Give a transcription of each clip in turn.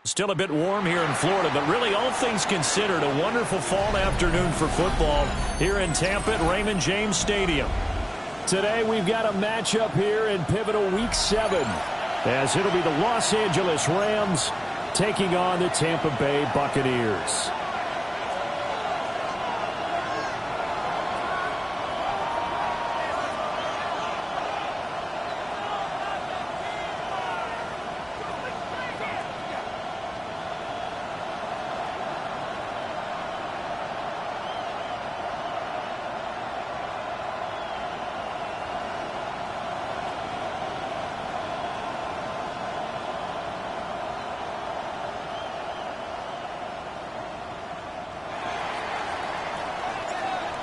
Still a bit warm here in Florida, but really all things considered, a wonderful fall afternoon for football here in Tampa at Raymond James Stadium. Today we've got a matchup here in pivotal Week 7, as it'll be the Los Angeles Rams taking on the Tampa Bay Buccaneers.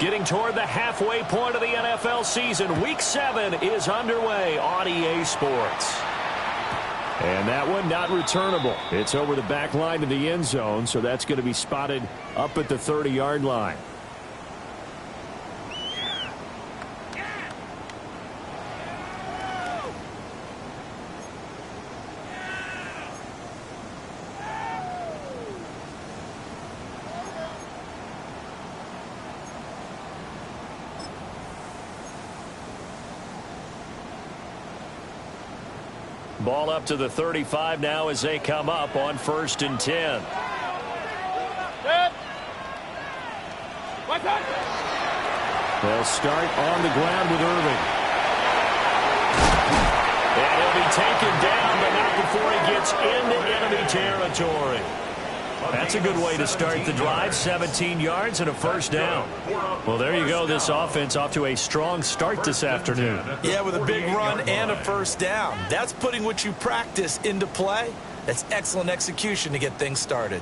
Getting toward the halfway point of the NFL season. Week 7 is underway on EA Sports. And that one not returnable. It's over the back line to the end zone, so that's going to be spotted up at the 30-yard line. Ball up to the 35 now as they come up on 1st and 10. They'll start on the ground with Irving. And he'll be taken down, but not before he gets into enemy territory. That's a good way to start the drive. 17 yards and a first down. Well, there you go. This offense off to a strong start this afternoon. Yeah, with a big run and a first down. That's putting what you practice into play. That's excellent execution to get things started.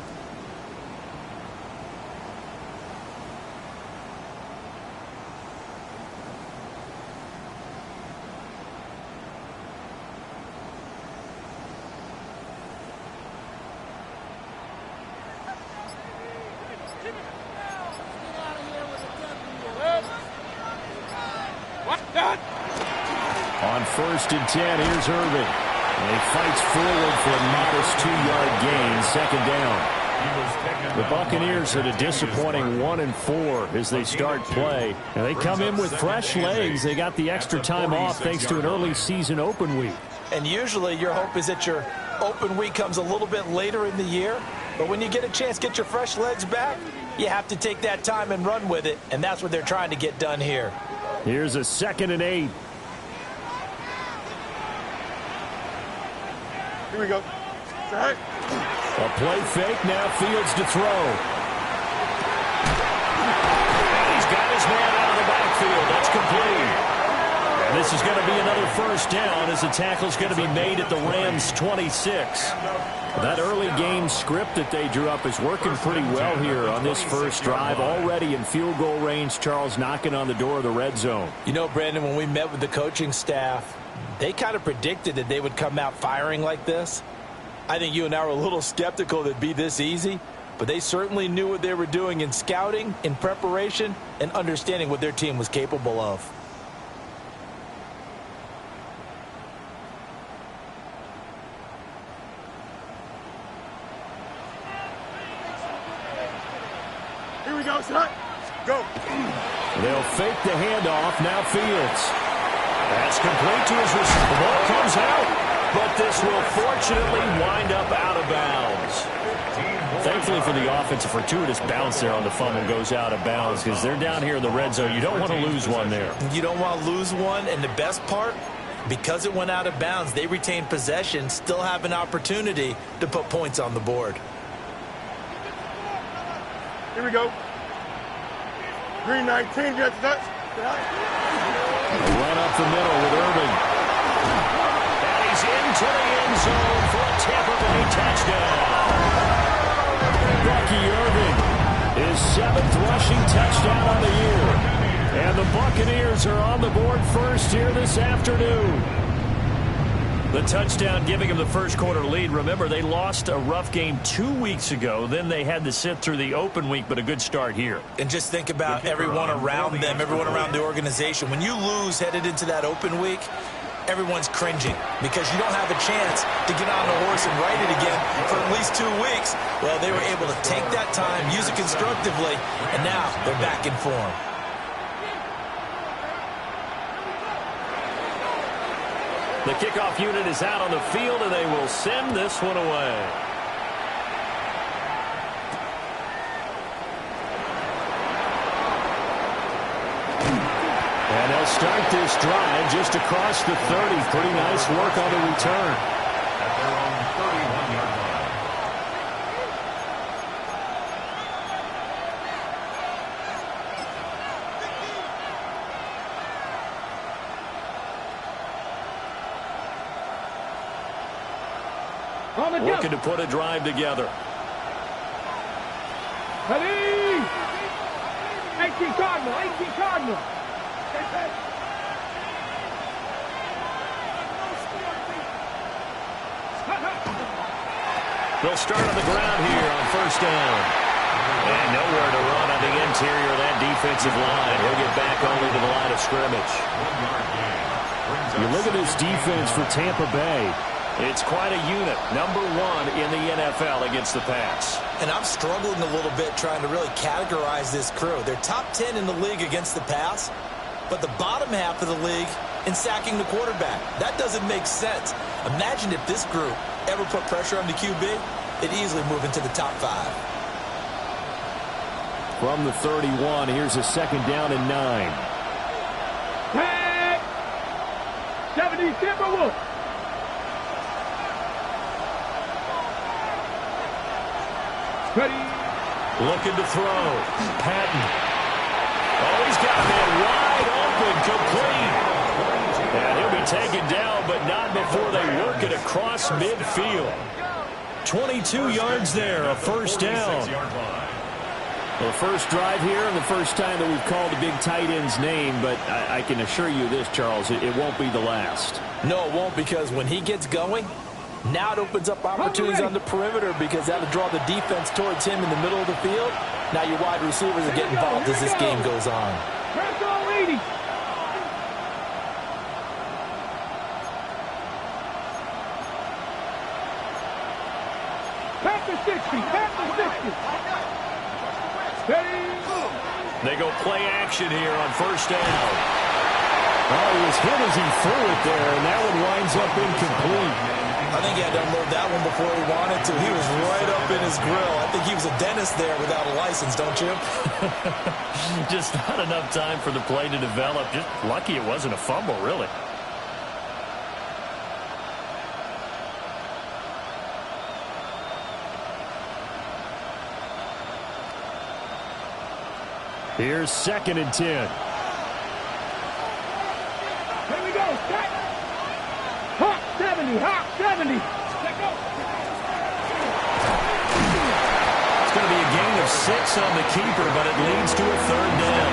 On 1st and 10, here's Irving. And he fights forward for a modest 2-yard gain, 2nd down. The Buccaneers had a disappointing 1-4 as they start play. And they come in with fresh legs. They got the extra time off thanks to an early season open week. And usually your hope is that your open week comes a little bit later in the year. But when you get a chance to get your fresh legs back, you have to take that time and run with it. And that's what they're trying to get done here. Here's a 2nd and 8. Here we go. Right. A play fake, now Fields to throw. And he's got his man out of the backfield. That's complete. And this is going to be another first down as the tackle's going to be made at the Rams' 26. That early game script that they drew up is working pretty well here on this first drive. Already in field goal range, Charles, knocking on the door of the red zone. You know, Brandon, when we met with the coaching staff, they kind of predicted that they would come out firing like this. I think you and I were a little skeptical that it'd be this easy, but they certainly knew what they were doing in scouting, in preparation, and understanding what their team was capable of. Here we go, son. Go. They'll fake the handoff. Now Fields. That's complete to his receiver. The ball comes out, but this will fortunately wind up out of bounds. Thankfully for the offense, a fortuitous bounce there on the fumble goes out of bounds because they're down here in the red zone. You don't want to lose one there. You don't want to lose one, and the best part, because it went out of bounds, they retain possession, still have an opportunity to put points on the board. Here we go. Green 19, gets touch. A run up the middle with Irving. And he's into the end zone for a Tampa Bay touchdown. Bucky Irving, his 7th rushing touchdown on the year. And the Buccaneers are on the board first here this afternoon. The touchdown giving them the first quarter lead. Remember, they lost a rough game 2 weeks ago. Then they had to sit through the open week, but a good start here. And just think about everyone around them, everyone around the organization. When you lose headed into that open week, everyone's cringing because you don't have a chance to get on the horse and ride it again for at least 2 weeks. Well, they were able to take that time, use it constructively, and now they're back in form. The kickoff unit is out on the field, and they will send this one away. And they'll start this drive just across the 30. Pretty nice work on the return. At their own 31-yard line. Looking to put a drive together. Ready? 18 Cardinal, 18 Cardinal. They'll start on the ground here on first down. And nowhere to run on the interior of that defensive line. He'll get back only to the line of scrimmage. You look at this defense for Tampa Bay. It's quite a unit. Number 1 in the NFL against the pass. And I'm struggling a little bit trying to really categorize this crew. They're top 10 in the league against the pass, but the bottom half of the league in sacking the quarterback. That doesn't make sense. Imagine if this group ever put pressure on the QB, it'd easily move into the top 5. From the 31, here's a second down and 9. Hey! 70 Timberwolves. Ready. Looking to throw. Patton. Oh, he's got a man wide open, complete. And he'll be taken down, but not before they work it across midfield. 22 yards there, a first down. Well, the first drive here and the first time that we've called a big tight end's name, but I can assure you this, Charles, it won't be the last. No, it won't, because when he gets going, now it opens up opportunities on the perimeter because that'll draw the defense towards him in the middle of the field. Now your wide receivers are getting involved as this game goes on. Press on, lady. Pass the 60, pass the 60. Ready. They go play action here on first down. Oh, he was hit as he threw it there, and that one winds up incomplete. I think he had to unload that one before he wanted to. He was right up in his grill. I think he was a dentist there without a license, don't you? Just not enough time for the play to develop. Just lucky it wasn't a fumble, really. Here's 2nd and 10. Here we go. Set. Hot 70. Hot 70. Let go. It's going to be a gain of 6 on the keeper, but it leads to a third down.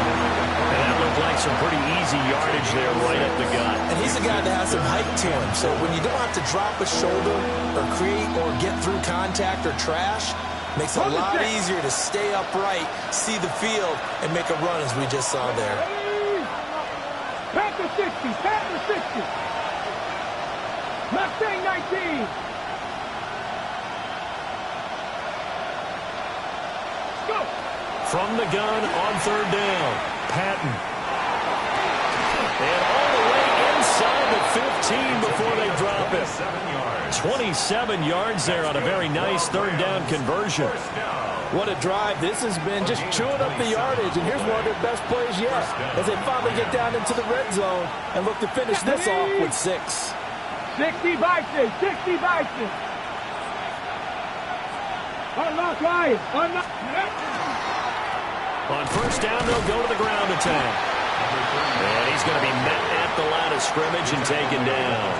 And that looked like some pretty easy yardage there right up the gut. And he's a guy that has some height to him. So when you don't have to drop a shoulder or create or get through contact or trash, makes it a lot easier to stay upright, see the field, and make a run as we just saw there. Pass the 60. Pass the 60. Mustang 19. Go. From the gun on third down, Patton. And all the way inside the 15 before they drop it. 27 yards there on a very nice third down conversion. What a drive. This has been just chewing up the yardage, and here's one of their best plays yet as they finally get down into the red zone and look to finish this off with 6. 60 Bison. 60 Bison. Unlock Lion. Unlock. On first down, they'll go to the ground attack. And he's going to be met at the line of scrimmage and taken down.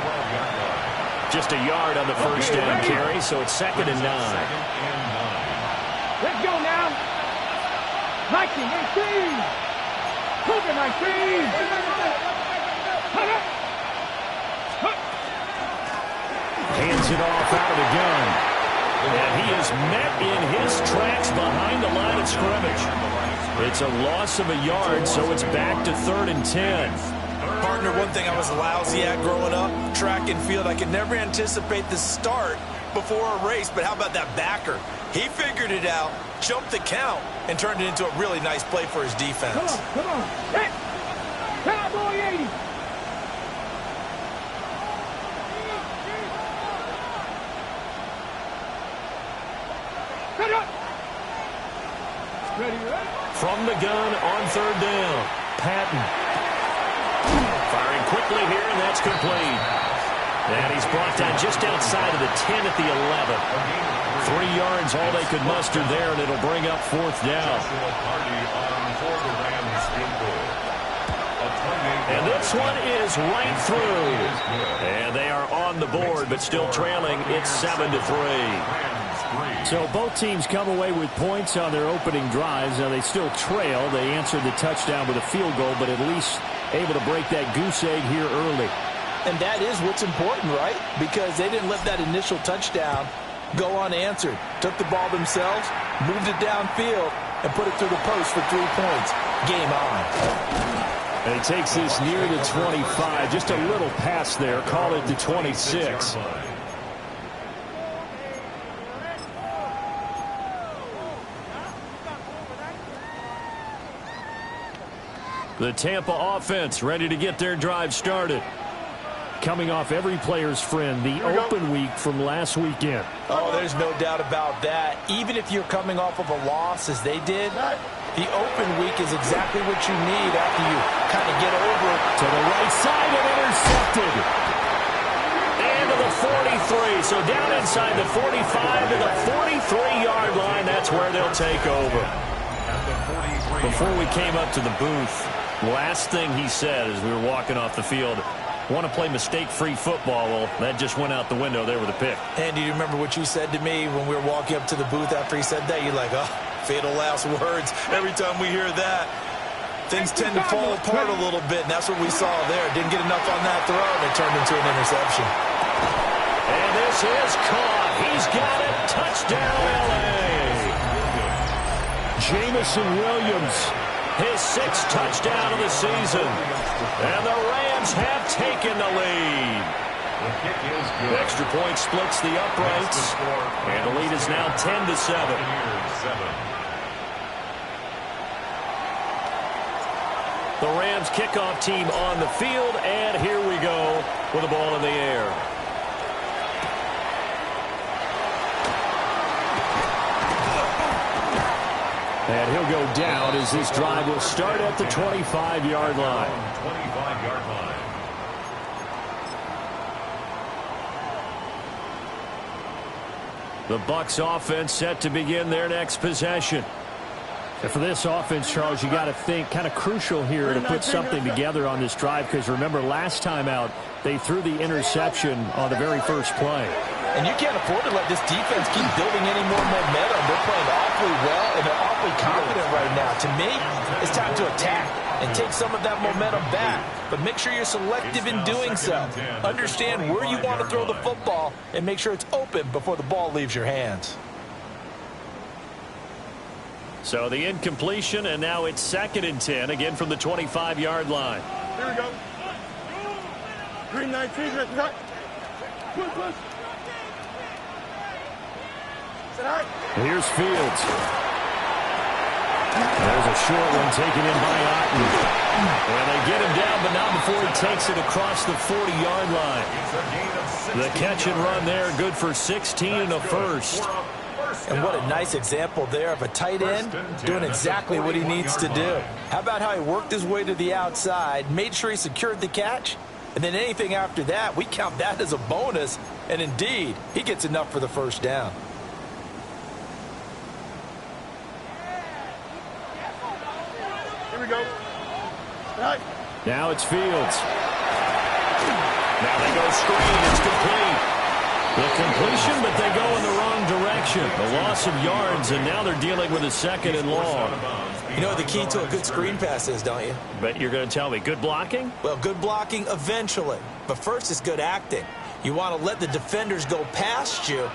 Just a yard on the first down carry, so it's 2nd and 9. Let's go now. 19, 18. Cougar 19. Hands it off out of the gun. And he is met in his tracks behind the line of scrimmage. It's a loss of a yard, so it's back to 3rd and 10. Partner, one thing I was lousy at growing up, track and field, I could never anticipate the start before a race, but how about that backer? He figured it out, jumped the count, and turned it into a really nice play for his defense. Come on. Hey, Cowboy 80. Cut up. Ready, ready. From the gun on 3rd down. Patton. Firing quickly here, and that's complete. And he's brought down just outside of the 10 at the 11. 3 yards, all they could muster there, and it'll bring up 4th down. And this one is right through. And they are on the board, but still trailing. It's 7-3. So both teams come away with points on their opening drives. Now they still trail. They answered the touchdown with a field goal, but at least able to break that goose egg here early. And that is what's important, right? Because they didn't let that initial touchdown go unanswered. Took the ball themselves, moved it downfield, and put it through the post for 3 points. Game on. And he takes this near the 25. Just a little pass there. Call it the 26. The Tampa offense ready to get their drive started. Coming off every player's friend, the open week from last weekend. Oh, there's no doubt about that. Even if you're coming off of a loss as they did, the open week is exactly what you need after you kind of get over to the right side and intercepted. And to the 43. So down inside the 45 to the 43-yard line. That's where they'll take over. Before we came up to the booth, last thing he said as we were walking off the field, want to play mistake-free football. Well, that just went out the window there with a pick. And do you remember what you said to me when we were walking up to the booth after he said that? You're like, oh, fatal last words. Every time we hear that, things tend to fall apart a little bit, and that's what we saw there. Didn't get enough on that throw, and it turned into an interception. And this is caught. He's got it. Touchdown, L.A. Jamison Williams, his 6th touchdown of the season. And the Rams have taken the lead. Extra point splits the uprights. And the lead is now 10-7. The Rams kickoff team on the field. And here we go with the ball in the air. And he'll go down as this drive will start at the 25-yard line. 25-yard line. The Bucs offense set to begin their next possession. And for this offense, Charles, you got to think kind of crucial here to put something together on this drive, because remember last time out they threw the interception on the very first play. And you can't afford to let this defense keep building any more momentum. They're playing awfully well, and they're awfully confident right now. To me, it's time to attack and take some of that momentum back. But make sure you're selective in doing so. Understand where you want to throw the football and make sure it's open before the ball leaves your hands. So the incompletion, and now it's 2nd and 10, again from the 25-yard line. Here we go. 319, push. Here's Fields. There's a short one taken in by Otten. And they get him down, but not before he takes it across the 40-yard line. The catch and run there, good for 16 and a first. And what a nice example there of a tight end doing exactly what he needs to do. How about how he worked his way to the outside, made sure he secured the catch, and then anything after that, we count that as a bonus. And indeed, he gets enough for the first down. Here we go. Right. Now it's Fields. Now they go screen. It's complete. The completion, but they go in the wrong direction. A loss of yards, and now they're dealing with a 2nd and long. You know what the key to a good screen pass is, don't you? Bet you're going to tell me. Good blocking? Well, good blocking eventually. But first is good acting. You want to let the defenders go past you,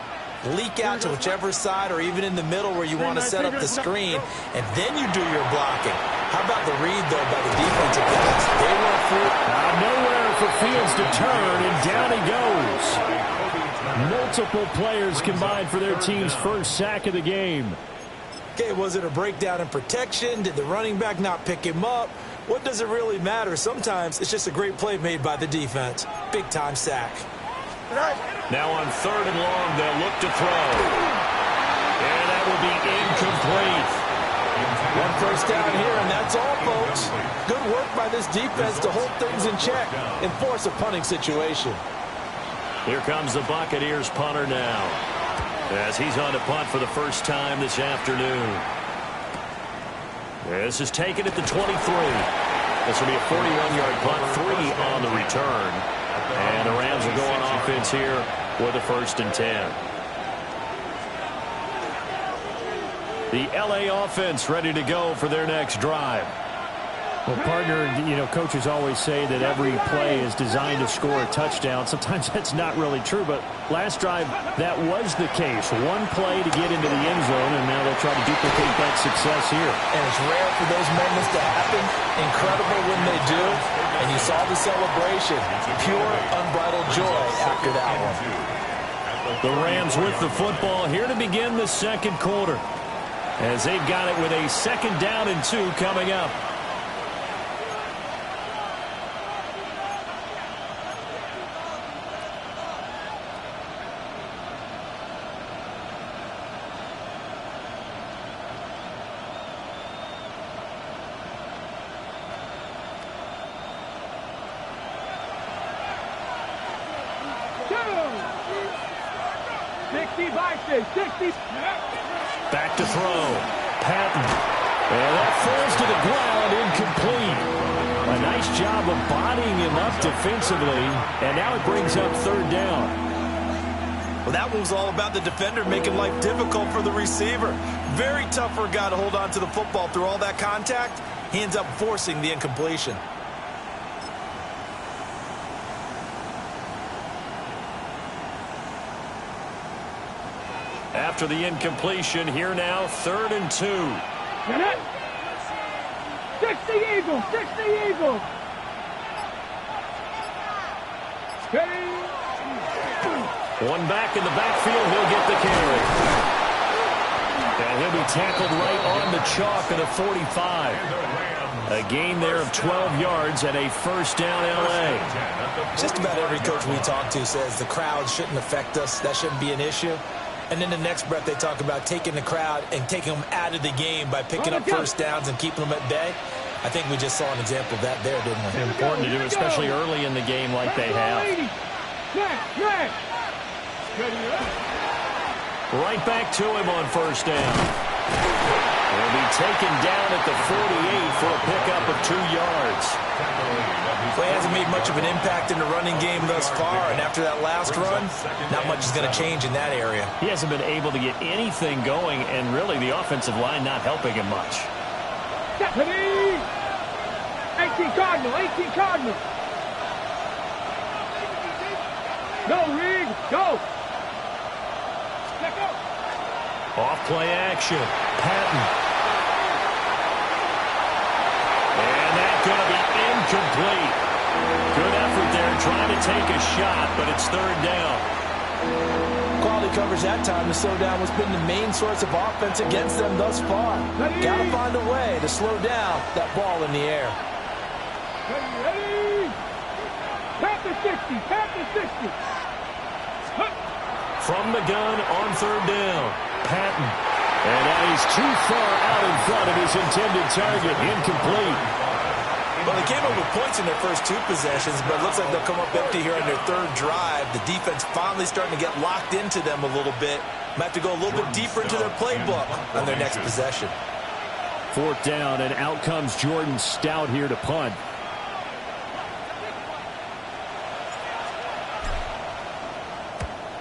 leak out to whichever side or even in the middle where you want to set up the screen, and then you do your blocking. How about the read, though, by the defensive guys? They went through. Nowhere for Fields to turn, and down he goes. Multiple players combined for their team's first sack of the game. Okay, was it a breakdown in protection? Did the running back not pick him up? What does it really matter? Sometimes it's just a great play made by the defense. Big-time sack. Now on 3rd and long, they'll look to throw. And that will be incomplete. One first down here, and that's all, folks. Good work by this defense to hold things in check and force a punting situation. Here comes the Buccaneers punter now, as he's on to punt for the first time this afternoon. This is taken at the 23. This will be a 41-yard punt, 3 on the return. And the Rams will go on offense here with a 1st and 10. The LA offense ready to go for their next drive. Well, partner, coaches always say that every play is designed to score a touchdown. Sometimes that's not really true, but last drive, that was the case. One play to get into the end zone, and now they'll try to duplicate that success here. And it's rare for those moments to happen. Incredible when they do. And you saw the celebration. Pure, unbridled joy after that one. The Rams with the football here to begin the second quarter, as they've got it with a 2nd down and 2 coming up. Back to throw. Patton. And that falls to the ground, incomplete. A nice job of bodying him up defensively, and now it brings up 3rd down. Well, that one was all about the defender making life difficult for the receiver. Very tough for a guy to hold on to the football through all that contact. He ends up forcing the incompletion. After the incompletion, here now, 3rd and 2. 60 Eagles, 60 Eagles. One back in the backfield, he'll get the carry. And he'll be tackled right on the chalk at a 45. A gain there of 12 yards and a 1st down LA. Just about every coach we talk to says the crowd shouldn't affect us. That shouldn't be an issue. And in the next breath, they talk about taking the crowd and taking them out of the game by picking up 1st downs and keeping them at bay. I think we just saw an example of that there, didn't we? Important to do, especially early in the game like they have. Right back to him on 1st down. He'll be taken down at the 48 for a pickup of 2 yards. Well, he hasn't made much of an impact in the running game thus far, and after that last run, not much is going to change in that area. He hasn't been able to get anything going, and really the offensive line not helping him much. 18 Cardinal, 18 Cardinal. Go, Reed, go. Off play action. Patton. And that's going to be incomplete. Good effort there trying to take a shot, but it's 3rd down. Quality coverage that time to slow down what's been the main source of offense against them thus far. Got to find a way to slow down that ball in the air. Ready. Tap the 60, tap the 60. From the gun on 3rd down. Patton. And now he's too far out in front of his intended target. Incomplete. Well, they came up with points in their first 2 possessions, but it looks like they'll come up empty here on their 3rd drive. The defense finally starting to get locked into them a little bit. Might have to go a little bit deeper into their playbook on their next possession. 4th down, and out comes Jordan Stout here to punt.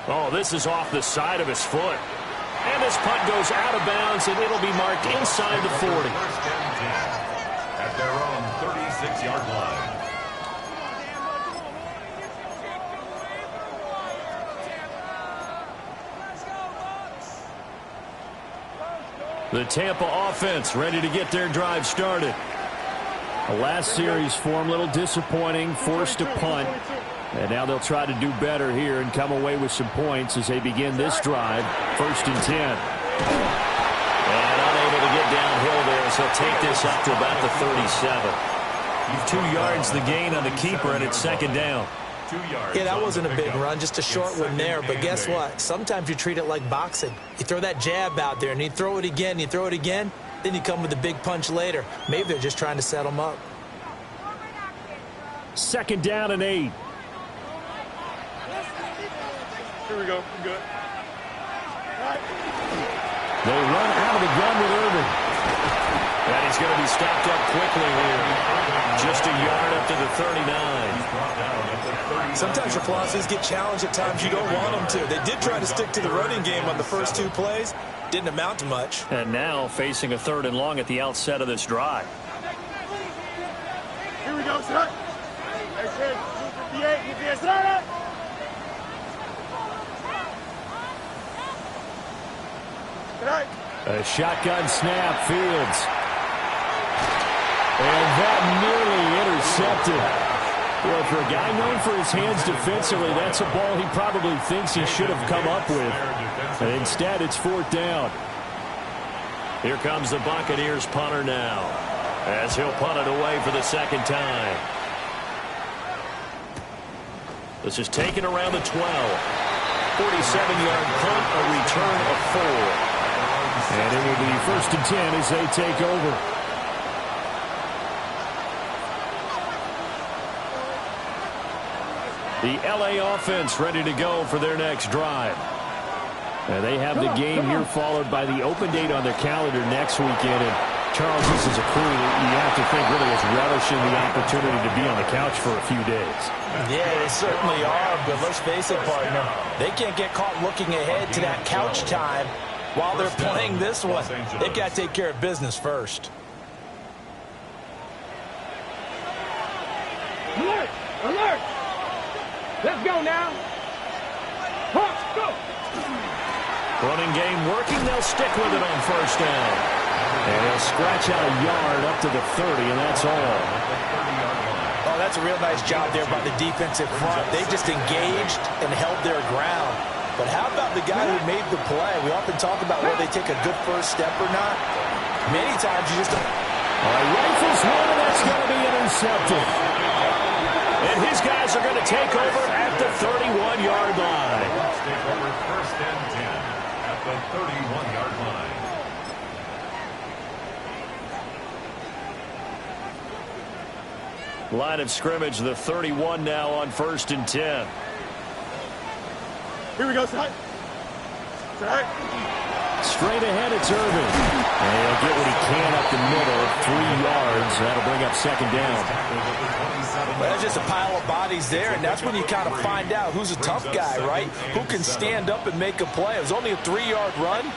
Oh, this is off the side of his foot. And this punt goes out of bounds, and it'll be marked inside the 40. At their own 36-yard line. The Tampa offense ready to get their drive started. The last series for them, a little disappointing, forced a punt. And now they'll try to do better here and come away with some points as they begin this drive. 1st and 10. And unable to get downhill there, so he'll take this up to about the 37. 2 yards the gain on the keeper, and it's 2nd down. 2 yards. Yeah, that wasn't a big run, just a short one there. But guess what? Sometimes you treat it like boxing. You throw that jab out there, and you throw it again, then you come with a big punch later. Maybe they're just trying to set them up. 2nd down and 8. Here we go. We're good. They run out of the gun with Irvin. And he's going to be stopped up quickly here. Just a yard up to the 39. Sometimes your philosophies get challenged at times you don't want them to. They did try to stick to the running game on the first 2 plays. Didn't amount to much. And now facing a 3rd and long at the outset of this drive. Here we go, son. They said 258. You see it, A shotgun snap, Fields. And that nearly intercepted. Well, for a guy known for his hands defensively, that's a ball he probably thinks he should have come up with. And instead, it's 4th down. Here comes the Buccaneers punter now, as he'll punt it away for the 2nd time. This is taken around the 12. 47-yard punt, a return of 4. And it will be 1st and 10 as they take over. The LA offense ready to go for their next drive. And they have the game here followed by the open date on their calendar next weekend. And Charles, this is a crew that you have to think really is relishing the opportunity to be on the couch for a few days. Yeah, they certainly are, but let's face it, partner. They can't get caught looking ahead to that couch time while they're playing this one. They've got to take care of business first. Alert! Alert! Let's go now. Hawks, go! Running game working. They'll stick with it on 1st down. And he'll scratch out a yard up to the 30, and that's all. Oh, that's a real nice job there by the defensive front. They just engaged and held their ground. But how about the guy who made the play? We often talk about whether they take a good first step or not. Many times you just don't. All right, rifles one, and that's going to be intercepted. And his guys are going to take over at the 31-yard line. Take over 1st and 10 at the 31-yard line. Line of scrimmage, the 31 now on 1st and 10. Here we go, son. Straight ahead, it's Irvin. And he'll get what he can up the middle, 3 yards. That'll bring up 2nd down. Well, there's just a pile of bodies there, and that's when you kind of find out who's a tough guy, right? Who can stand up and make a play. It was only a 3-yard run,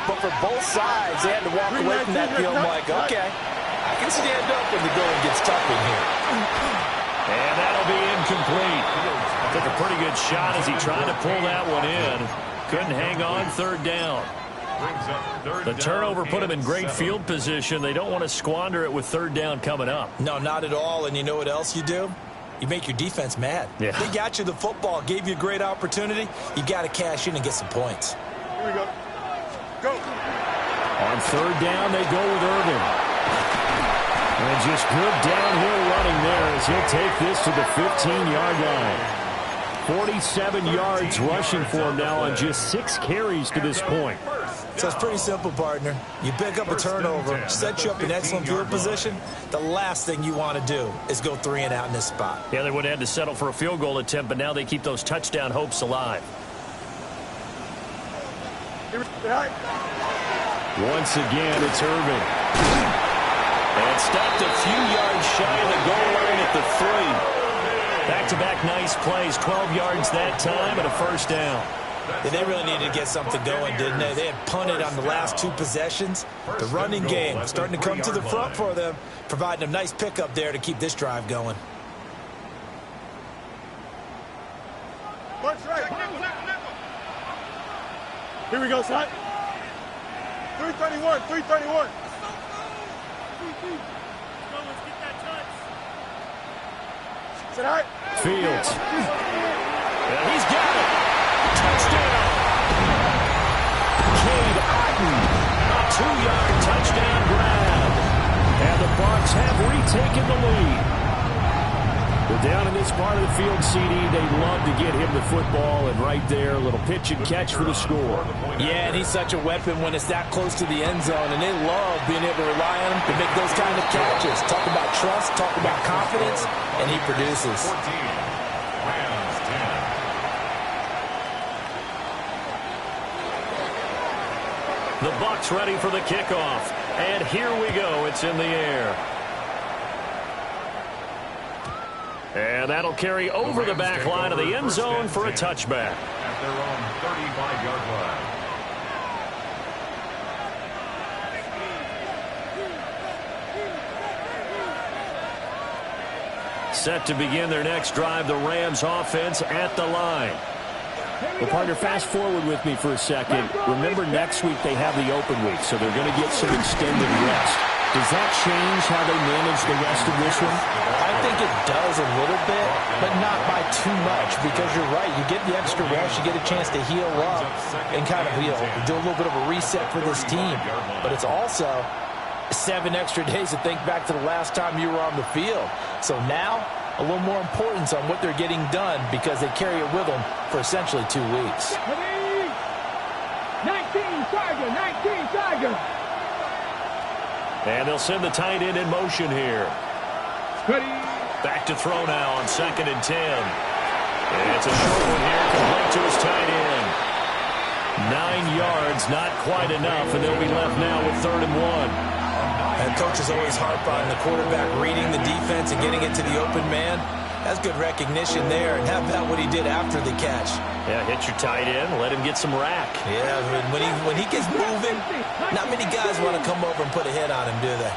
but for both sides, they had to walk away from that feeling like, okay, I can stand up when the going gets tough in here. And that'll be incomplete. Took a pretty good shot as he tried to pull that one in. Couldn't hang on, 3rd down. The turnover put him in great field position. They don't want to squander it with 3rd down coming up. No, not at all. And you know what else you do? You make your defense mad. Yeah. They got you the football, gave you a great opportunity. You got to cash in and get some points. Here we go. Go. On 3rd down, they go with Irvin. And just good downhill running there as he'll take this to the 15-yard line. 47 yards rushing for him now on just 6 carries to this point. So it's pretty simple, partner. You pick up a turnover, set you up in excellent field position. The last thing you want to do is go 3 and out in this spot. Yeah, they would have had to settle for a field goal attempt, but now they keep those touchdown hopes alive. Once again, it's Irvin. And stopped a few yards shy of the goal line at the 3. Back-to-back nice plays, 12 yards that time and a 1st down. Yeah, they really needed to get something going, didn't they? They had punted on the last 2 possessions. The running game starting to come to the front for them, providing a nice pickup there to keep this drive going. Here we go, son. 331, 331. Sit high. Fields. And he's got it. Touchdown. Cade Otton. A 2-yard touchdown grab. And the Bucs have retaken the lead. Well, down in this part of the field, CD, they love to get him the football, and right there, a little pitch and catch for the score. Yeah, and he's such a weapon when it's that close to the end zone, and they love being able to rely on him to make those kind of catches. Talk about trust, talk about confidence, and he produces. 14, Rams 10. The Bucs ready for the kickoff, and here we go. It's in the air. And that'll carry over the back line of the end zone for a touchback. At their own 35-yard line. Set to begin their next drive, the Rams offense at the line. Well, partner, fast forward with me for a second. Remember, next week they have the open week, so they're going to get some extended rest. Does that change how they manage the rest of this one? I think it does a little bit, but not by too much, because you're right. You get the extra rest, you get a chance to heal up and kind of, do a little bit of a reset for this team. But it's also 7 extra days to think back to the last time you were on the field. So now, a little more importance on what they're getting done because they carry it with them for essentially 2 weeks. 19 Tiger. And they'll send the tight end in motion here. Back to throw now on 2nd and 10. And it's a short one here, complete to his tight end. 9 yards, not quite enough, and they'll be left now with 3rd and 1. And coaches always harp on the quarterback reading the defense and getting it to the open man. That's good recognition there. And how about what he did after the catch? Yeah, hit your tight end, let him get some rack. Yeah, when he gets moving, not many guys want to come over and put a hit on him, do they?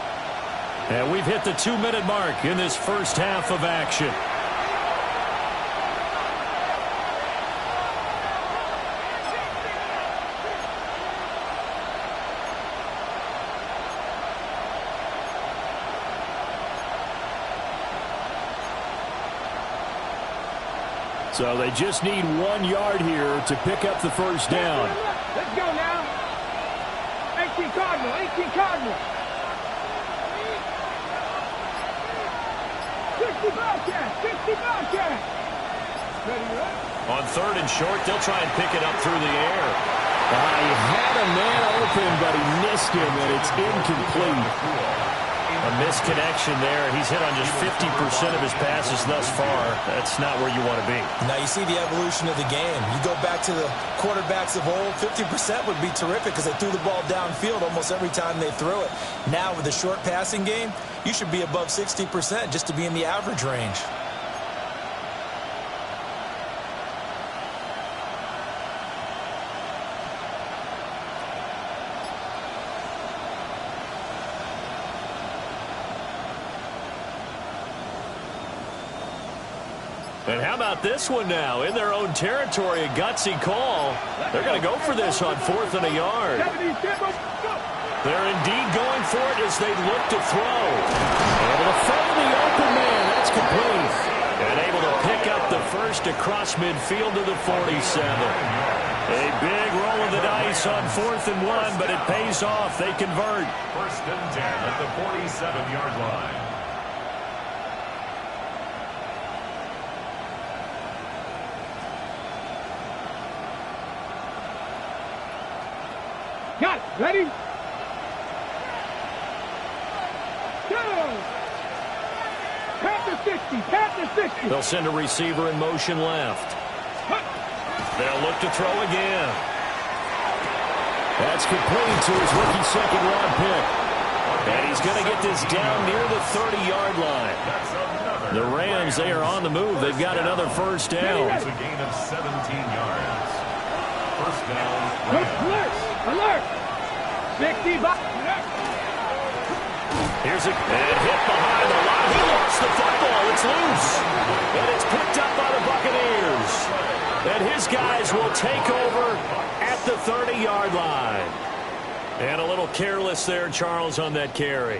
And we've hit the 2-minute mark in this first half of action. So they just need 1 yard here to pick up the first down. Let's go now. 18 Cardinal. 60 Bobcat. On 3rd and short, they'll try and pick it up through the air. He had a man open, but he missed him, and it's incomplete. A misconnection there. He's hit on just 50% of his passes thus far. That's not where you want to be. Now you see the evolution of the game. You go back to the quarterbacks of old, 50% would be terrific because they threw the ball downfield almost every time they threw it. Now with the short passing game, you should be above 60% just to be in the average range. And how about this one now? In their own territory, a gutsy call. They're going to go for this on 4th and a yard. They're indeed going for it as they look to throw. Able to find the open man. That's complete. And able to pick up the first across midfield to the 47. A big roll of the dice on 4th and 1, but it pays off. They convert. 1st and 10 at the 47-yard line. Got it. Ready? Go! Pat the 60. They'll send a receiver in motion left. They'll look to throw again. That's complete to his rookie 2nd-round pick. And he's going to get this down near the 30-yard line. The Rams, they are on the move. They've got another first down. It's a gain of 17 yards. First down. Alert! 60 Here's a hit behind the line. He lost the football. It's loose. And it's picked up by the Buccaneers. And his guys will take over at the 30-yard line. And a little careless there, Charles, on that carry.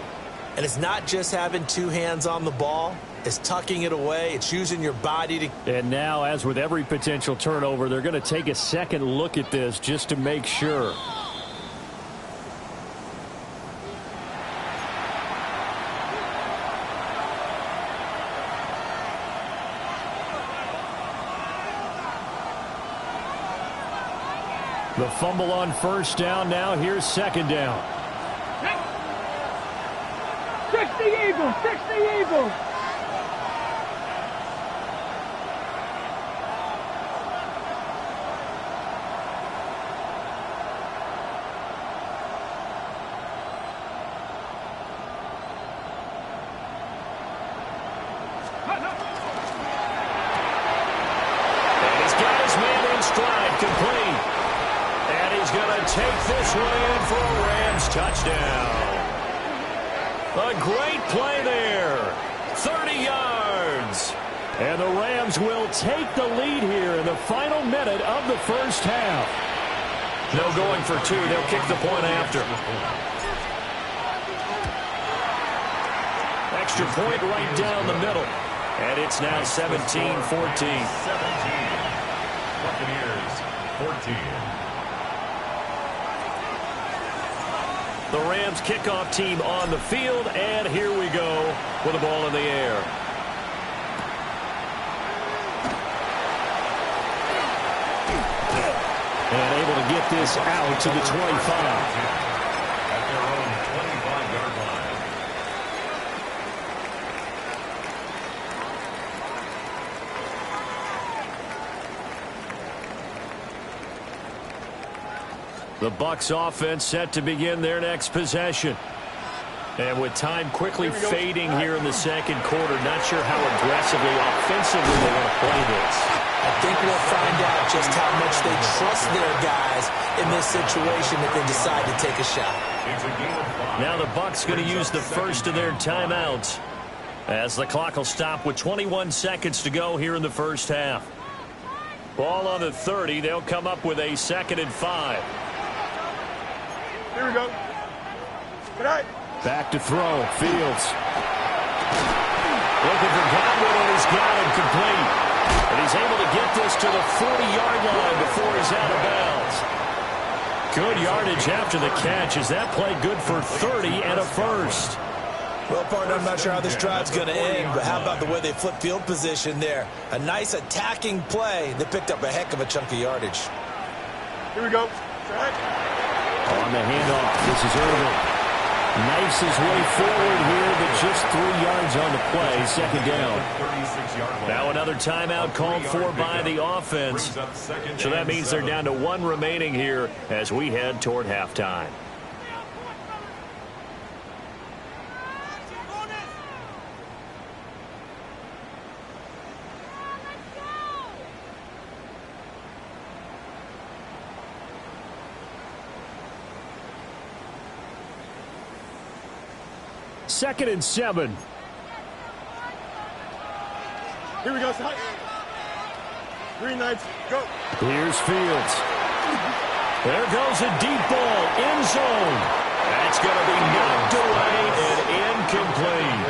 And it's not just having two hands on the ball. It's tucking it away. It's using your body to... And now, as with every potential turnover, they're going to take a second look at this just to make sure. The fumble on first down. Now here's second down. 60 Eagles, 60 Eagles. And he's got his man in stride, complete. And he's going to take this one in for a Rams touchdown. A great play there. 30 yards. And the Rams will take the lead here in the final minute of the first half. No going for two. They'll kick the point after. Extra point right down the middle. And it's now 17-14. 17. Buccaneers, 14. The Rams kickoff team on the field, and here we go with the ball in the air. And able to get this out to the 25. At their own 25-yard line. The Bucs offense set to begin their next possession. And with time quickly fading here in the second quarter, not sure how aggressively, offensively they want to play this. I think we'll find out just how much they trust their guys in this situation if they decide to take a shot. It's a game of 5. Now the Bucs going to use the first of their timeouts as the clock will stop with 21 seconds to go here in the first half. Ball on the 30. They'll come up with a 2nd and 5. Here we go. Good night. Back to throw. Fields. Looking for Godwin, and he's got him complete. And he's able to get this to the 40-yard line before he's out of bounds. Good yardage after the catch. Is that play good for 30 and a first? Well, partner, I'm not sure how this drive's going to end, but how about the way they flip field position there? A nice attacking play. They picked up a heck of a chunk of yardage. Here we go. Right. On the handoff, this is Irvin. Knifes his way forward here, but just 3 yards on the play, second down. Now another timeout called for by the offense. So that means they're down to 1 remaining here as we head toward halftime. Second and 7. Here we go, son. Green Knights, go. Here's Fields. There goes a deep ball, end zone. That's going to be knocked away and incomplete.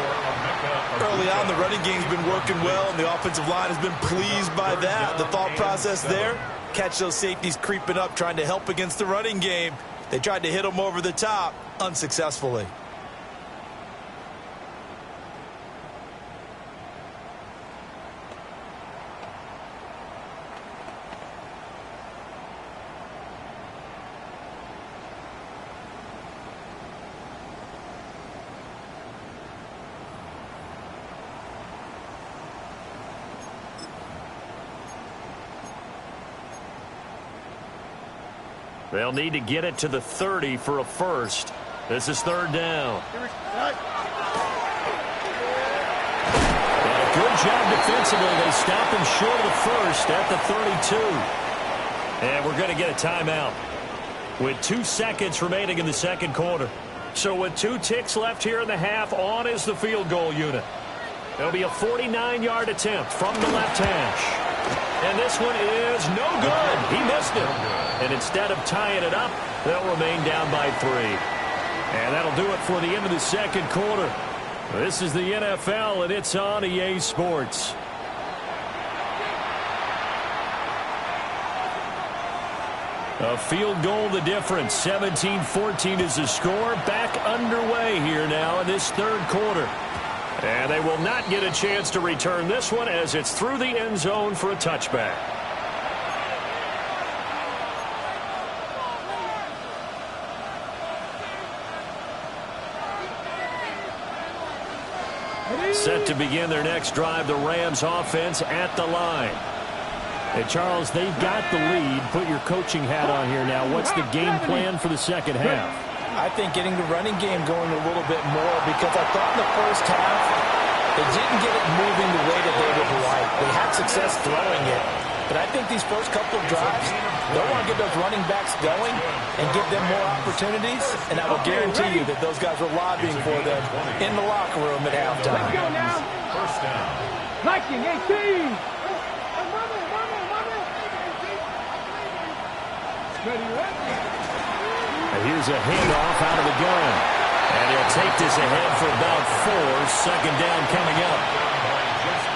Early on, the running game's been working well, and the offensive line has been pleased by that. The thought process there, catch those safeties creeping up, trying to help against the running game. They tried to hit them over the top, unsuccessfully. They'll need to get it to the 30 for a first. This is third down. Here we go. And a good job defensively. They stop him short of the first at the 32. And we're going to get a timeout with 2 seconds remaining in the second quarter. So with 2 ticks left here in the half, on is the field goal unit. It'll be a 49-yard attempt from the left hash. And this one is no good. He missed it. And instead of tying it up, They'll remain down by 3. And that'll do it for the end of the second quarter. This is the NFL, and it's on EA Sports. A field goal the difference. 17-14 is the score. Back underway here now in this third quarter. And they will not get a chance to return this one as it's through the end zone for a touchback. Set to begin their next drive, the Rams offense at the line. Hey, Charles, they've got the lead. Put your coaching hat on here now. What's the game plan for the second half? I think getting the running game going a little bit more, because I thought in the first half they didn't get it moving the way that they would like. They had success throwing it. But I think these first couple of drives, they'll want to get those running backs going and give them more opportunities. And I will guarantee you that those guys were lobbying for them in the locker room at halftime. Let's go now. First down. Liking 18. Here's a handoff out of the gun. And he'll take this ahead for about 4. Second down coming up.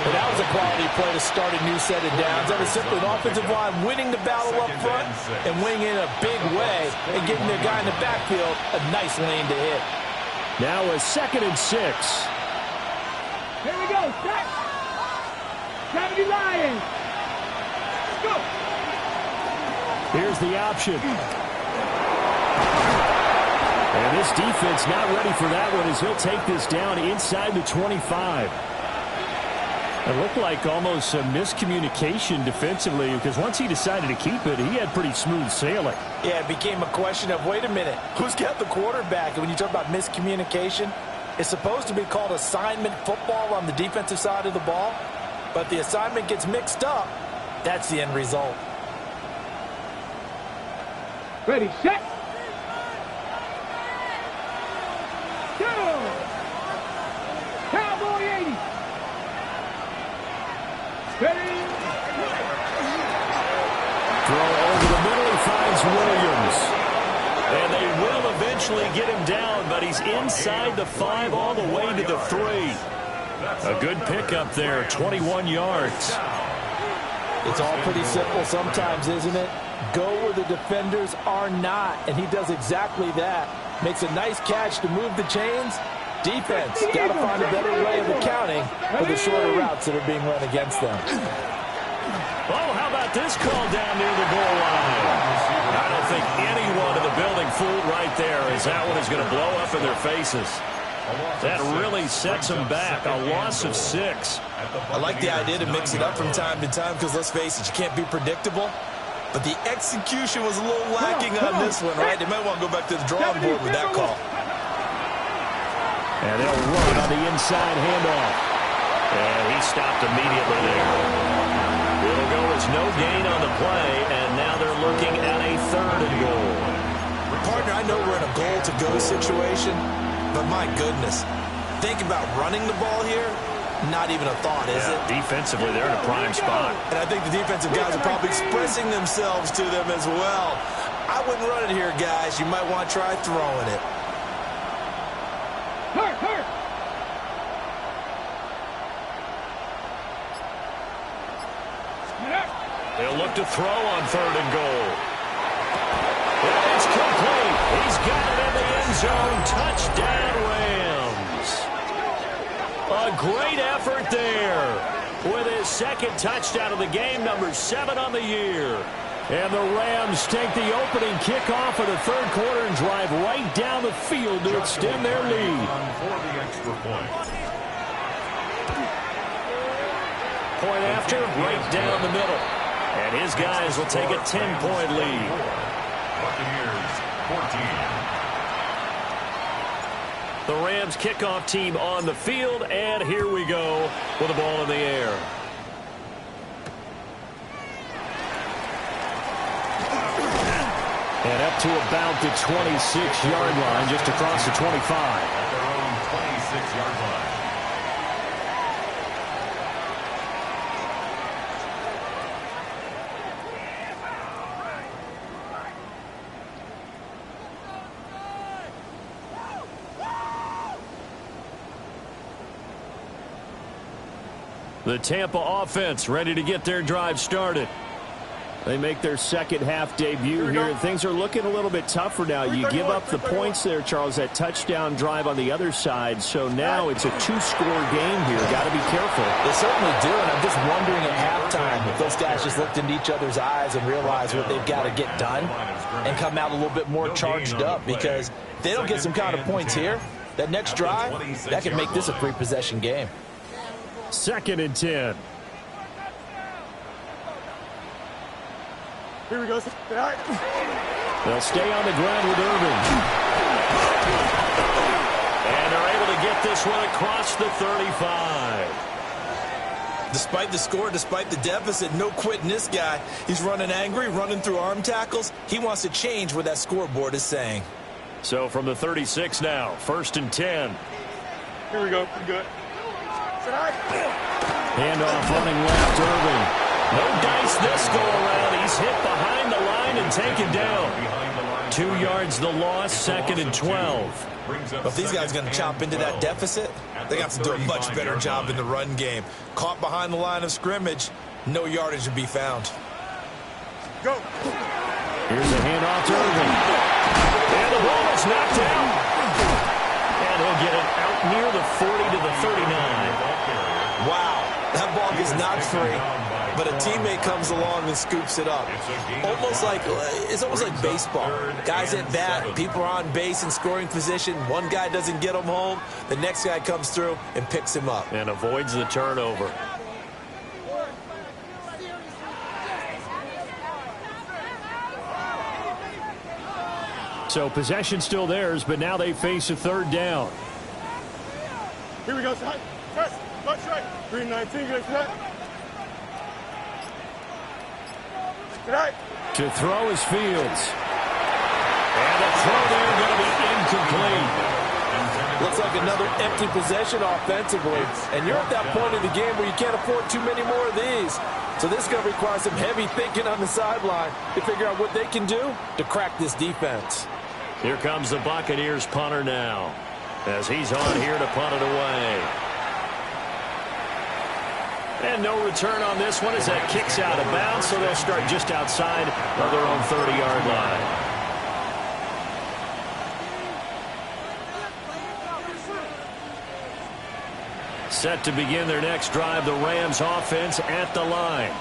But that was a quality play to start a new set of downs. That was simply an offensive line winning the battle up front and winning in a big way and giving their guy in the backfield a nice lane to hit. Now a 2nd and 6. Here we go. Set. 70 Lions. Let's go. Here's the option. And this defense not ready for that one as he'll take this down inside the 25. It looked like almost a miscommunication defensively, because once he decided to keep it, he had pretty smooth sailing. Yeah, it became a question of, wait a minute, who's got the quarterback? And when you talk about miscommunication, it's supposed to be called assignment football on the defensive side of the ball. But the assignment gets mixed up. That's the end result. Ready, set. Go. Cowboy 80. Ready. Throw over the middle, he finds Williams. And they will eventually get him down, but he's inside the 5 all the way to the 3. A good pickup there, 21 yards. It's all pretty simple sometimes, isn't it? Go where the defenders are not, and he does exactly that. Makes a nice catch to move the chains. Defense got to find a better way of accounting for the shorter routes that are being run against them. Oh, how about this call down near the goal line? I don't think anyone in the building fooled right there, as that one is going to blow up in their faces. That really sets them back. A loss of 6. I like the idea to mix it up from time to time because, let's face it, you can't be predictable. But the execution was a little lacking on this one, right? They might want to go back to the drawing board with that call. And they'll run on the inside handoff. And he stopped immediately there. It'll go as no gain on the play, and now they're looking at a 3rd and goal. Partner, I know we're in a goal-to-go situation, but my goodness, think about running the ball here. Not even a thought, is it? Defensively, they're in a prime spot. And I think the defensive guys are probably expressing themselves to them as well. I wouldn't run it here, guys. You might want to try throwing it. Hurt. They'll look to throw on 3rd and goal. And it's complete. He's got it in the end zone. Touchdown, Rams. A great effort there with his 2nd touchdown of the game, number 7 on the year. And the Rams take the opening kickoff of the 3rd quarter and drive right down the field to extend their lead. For the extra point. Point after, right down the middle. And his guys will take a 10-point lead. Buccaneers, 14. The Rams kickoff team on the field, and here we go with the ball in the air. And up to about the 26-yard line, just across the 25. At their own 26-yard line. The Tampa offense ready to get their drive started. They make their second half debut here. Things are looking a little bit tougher now. You give up the points there, Charles, that touchdown drive on the other side. So now it's a two-score game here. Got to be careful. They certainly do, and I'm just wondering at halftime if those guys just looked into each other's eyes and realized what they've got to get done and come out a little bit more charged up, because if they don't get some kind of points here, that next drive, that can make this a three-possession game. 2nd and 10. Here we go. They'll stay on the ground with Irving. And they're able to get this one across the 35. Despite the score, despite the deficit, no quitting this guy. He's running angry, running through arm tackles. He wants to change what that scoreboard is saying. So from the 36 now, 1st and 10. Here we go. Pretty good. Handoff running left, Irving. No dice this go around. He's hit behind the line and taken down. 2 yards the loss, 2nd and 12. If these guys are going to chop into that deficit, they got to do a much better job in the run game. Caught behind the line of scrimmage, no yardage to be found. Go. Here's a handoff to Irving. And the ball is knocked out. And he'll get it out near the 40 to the 39. Wow, that ball gets knocked free, but a teammate comes along and scoops it up. It's almost like baseball. Guys at bat, people are on base in scoring position. One guy doesn't get him home. The next guy comes through and picks him up. And avoids the turnover. So possession still theirs, but now they face a 3rd down. Here we go. Press. Left strike. 319. Good set. To throw is Fields. And the throw there going to be incomplete. Looks like another empty possession offensively. And you're at that point in the game where you can't afford too many more of these. So this is going to require some heavy thinking on the sideline to figure out what they can do to crack this defense. Here comes the Buccaneers punter now, as he's on here to punt it away. And no return on this one as that kicks out of bounds, so they'll start just outside of their own 30-yard line. Set to begin their next drive, the Rams offense at the line.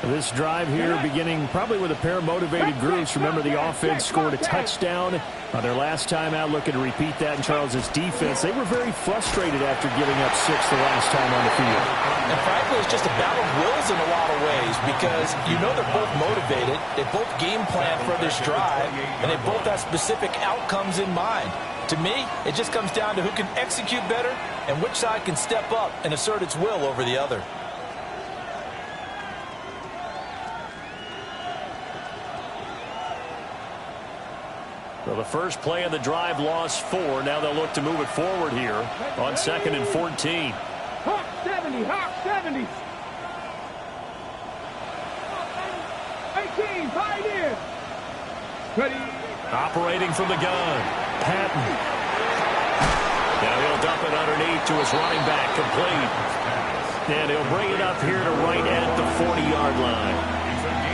This drive here beginning probably with a pair of motivated groups. Remember, the offense scored a touchdown on their last time out, looking to repeat that in Charles's defense. They were very frustrated after giving up 6 the last time on the field. And frankly, it's just a battle of wills in a lot of ways, because you know they're both motivated. They both game plan for this drive, and they both have specific outcomes in mind. To me, it just comes down to who can execute better and which side can step up and assert its will over the other. Well, the first play of the drive lost 4. Now they'll look to move it forward here on 2nd and 14. Hawk 70, Hawk 70. 18, Pioneer. Ready. Operating from the gun, Patton. Now he'll dump it underneath to his running back, complete. And he'll bring it up here to right at the 40-yard line.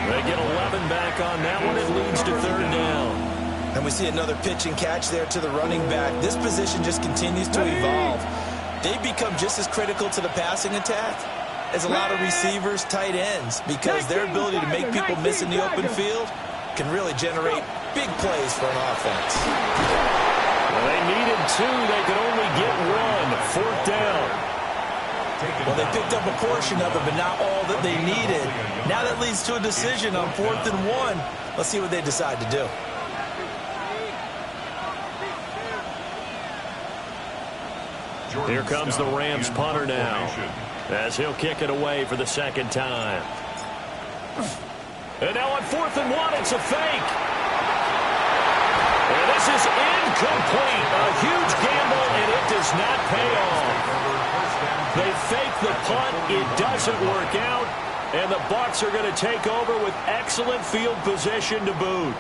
They get 11 back on that one. It leads to 3rd down. And we see another pitch and catch there to the running back. This position just continues to evolve. They become just as critical to the passing attack as a lot of receivers, tight ends, because their ability to make people miss in the open field can really generate big plays for an offense. Well, they needed 2. They could only get 1. 4th down. Well, they picked up a portion of it, but not all that they needed. Now that leads to a decision on 4th and 1. Let's see what they decide to do. Here comes the Rams punter now, as he'll kick it away for the 2nd time. And now on 4th and 1, it's a fake. And this is incomplete. A huge gamble, and it does not pay off. They fake the punt. It doesn't work out. And the Bucs are going to take over with excellent field position to boot.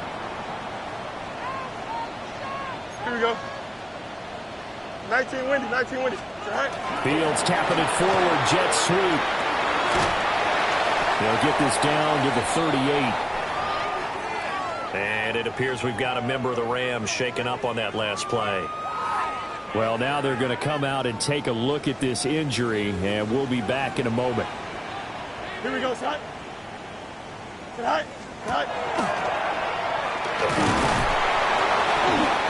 Here we go. 19 windy, 19 windy. Fields tapping it forward, jet sweep. They'll get this down to the 38. And it appears we've got a member of the Rams shaken up on that last play. Well, now they're going to come out and take a look at this injury, and we'll be back in a moment. Here we go, Scott. Scott.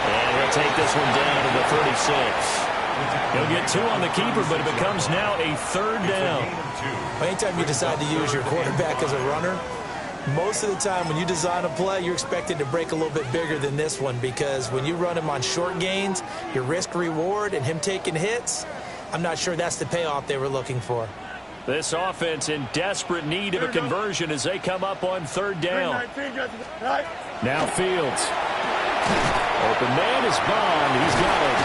And he'll take this one down to the 36. He'll get 2 on the keeper, but it becomes now a 3rd down. Anytime you decide to use your quarterback as a runner, most of the time when you design a play, you're expected to break a little bit bigger than this one, because when you run him on short gains, your risk-reward and him taking hits, I'm not sure that's the payoff they were looking for. This offense in desperate need of a conversion as they come up on 3rd down. Now Fields. Open man is Bond. He's got it.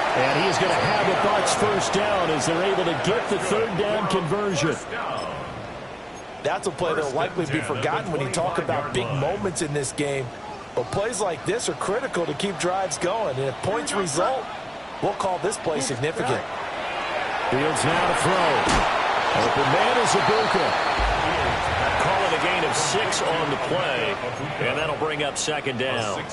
And he's going to have a Bucs 1st down as they're able to get the 3rd down conversion. That's a play that will likely be forgotten when you talk about big moments in this game. But plays like this are critical to keep drives going. And if points result, we'll call this play significant. Fields now to throw. Open man is Ibuka. Call it a gain of 6 on the play. And that'll bring up 2nd down.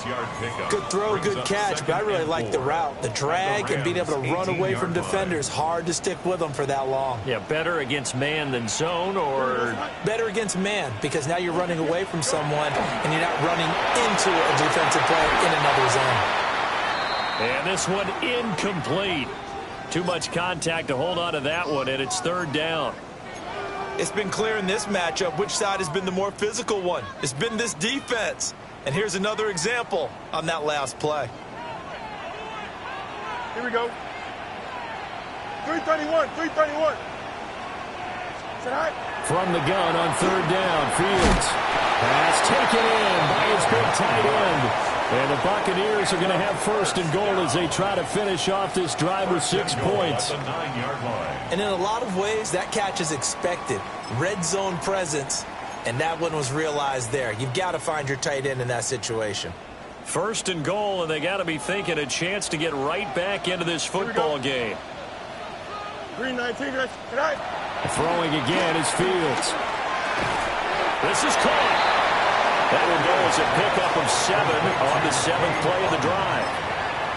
Good throw, good catch, but I really like the route. The drag and being able to run away from defenders, hard to stick with them for that long. Yeah, better against man than zone, or? Better against man, because now you're running away from someone and you're not running into a defensive player in another zone. And this one incomplete. Too much contact to hold on to that one, and it's 3rd down. It's been clear in this matchup which side has been the more physical one. It's been this defense. And here's another example on that last play. Here we go. 331. From the gun on 3rd down, Fields. Pass taken in by his big tight end. And the Buccaneers are going to have 1st and goal as they try to finish off this drive with 6 points. And in a lot of ways, that catch is expected. Red zone presence, and that one was realized there. You've got to find your tight end in that situation. 1st and goal, and they got to be thinking a chance to get right back into this football game. 319. Throwing again is Fields. This is caught. That will go as a pickup of 7 on the 7th play of the drive.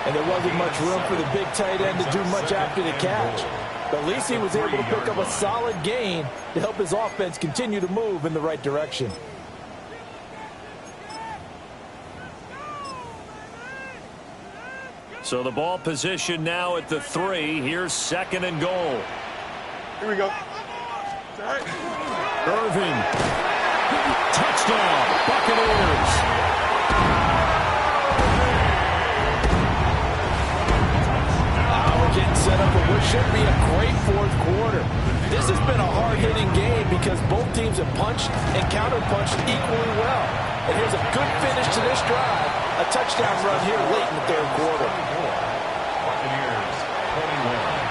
And there wasn't much room for the big tight end to do much after the catch. But at least he was able to pick up a solid gain to help his offense continue to move in the right direction. So the ball position now at the 3. Here's 2nd and goal. Here we go. Irving. Touchdown, Buccaneers. We're getting set up for what should be a great 4th quarter. This has been a hard-hitting game because both teams have punched and counterpunched equally well. And here's a good finish to this drive. A touchdown run here late in the 3rd quarter. Buccaneers 21.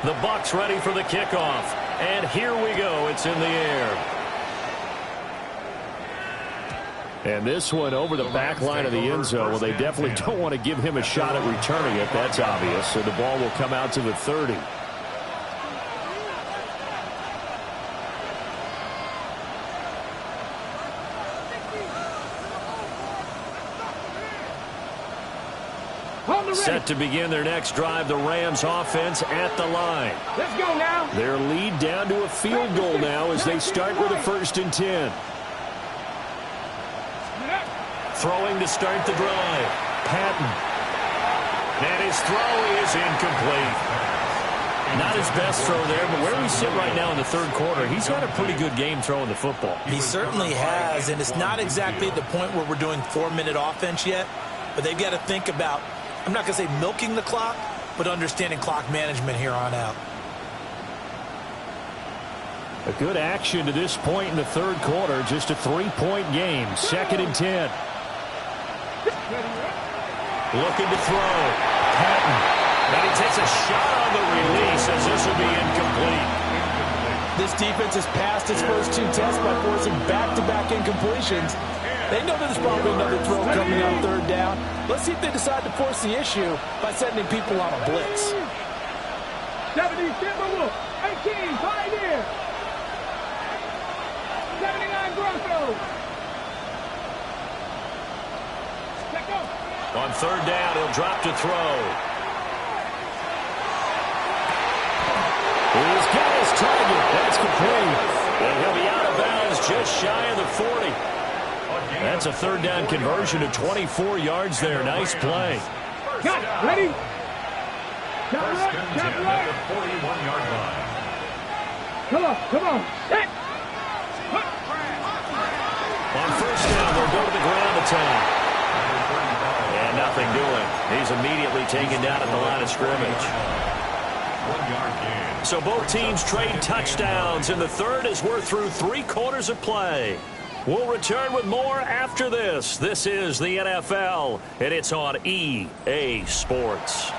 The Bucs ready for the kickoff. And here we go. It's in the air. And this one over the back line of the end zone. Well, they definitely don't want to give him a shot at returning it. That's obvious. So the ball will come out to the 30. Set to begin their next drive, the Rams offense at the line. Let's go now. Their lead down to a field goal now as they start with a 1st and 10. Throwing to start the drive. Patton. And his throw is incomplete. Not his best throw there, but where we sit right now in the 3rd quarter, he's had a pretty good game throwing the football. He certainly has, and it's not exactly the point where we're doing 4-minute offense yet, but they've got to think about, I'm not going to say milking the clock, but understanding clock management here on out. A good action to this point in the 3rd quarter, just a 3-point game, 2nd and 10. Looking to throw. Patton. And he takes a shot on the release as this will be incomplete. This defense has passed its first 2 tests by forcing back-to-back incompletions. They know there's probably another throw coming on 3rd down. Let's see if they decide to force the issue by sending people on a blitz. 70, Timberwolf. 18, Pioneer. 79, Broncos. Let go. On 3rd down, he'll drop to throw. He's got his target. That's complete. And he'll be out of bounds just shy of the 40. That's a 3rd down conversion to 24 yards there. Nice play. Cut. Ready. Cut First right. and Cut 10 right. at the 41-yard line. Come on. Come on. Set. On 1st down, they'll go to the ground attack. And nothing doing. He's immediately taken down at the line of scrimmage. 1-yard gain. So both teams trade touchdowns, and the 3rd as we're through 3 quarters of play. We'll return with more after this. This is the NFL, and it's on EA Sports.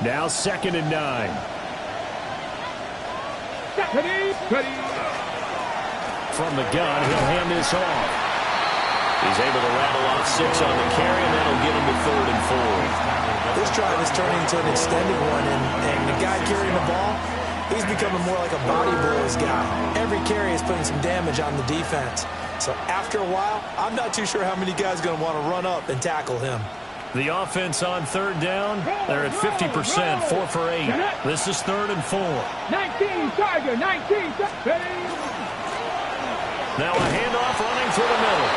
Now 2nd and 9. Ready. From the gun, he'll hand this off. He's able to rattle off 6 on the carry, and that'll get him to 3rd and 4. This drive is turning into an extended one, and the guy carrying the ball, he's becoming more like a body blows guy. Every carry is putting some damage on the defense. So after a while, I'm not too sure how many guys are going to want to run up and tackle him. The offense on 3rd down, they're at 50%, 4 for 8. This is 3rd and 4. 19, Tiger. 19. Ready. Now a handoff running through the middle.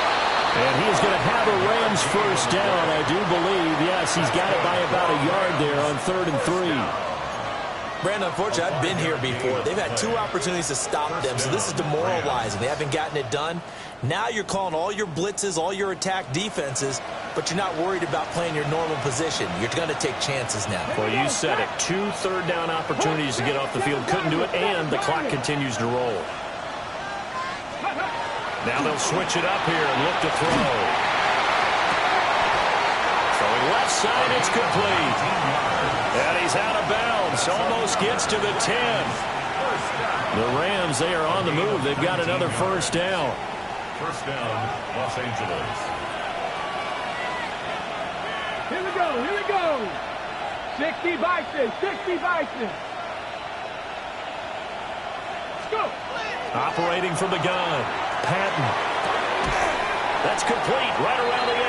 And he's going to have a Rams 1st down, I do believe. Yes, he's got it by about a yard there on 3rd and 3. Brandon, unfortunately, I've been here before. They've had 2 opportunities to stop them, so this is demoralizing. They haven't gotten it done. Now you're calling all your blitzes, all your attack defenses, but you're not worried about playing your normal position. You're going to take chances now. Well, you said it. 2 3rd down opportunities to get off the field. Couldn't do it, and the clock continues to roll. Now they'll switch it up here and look to throw. Throwing left side, it's complete. And he's out of bounds. Almost gets to the 10. The Rams, they are on the move. They've got another 1st down. 1st down, Los Angeles. Here we go. Here we go. 60 Bison. 60 Bison. Let's go. Operating from the gun. Patton. That's complete right around the 8.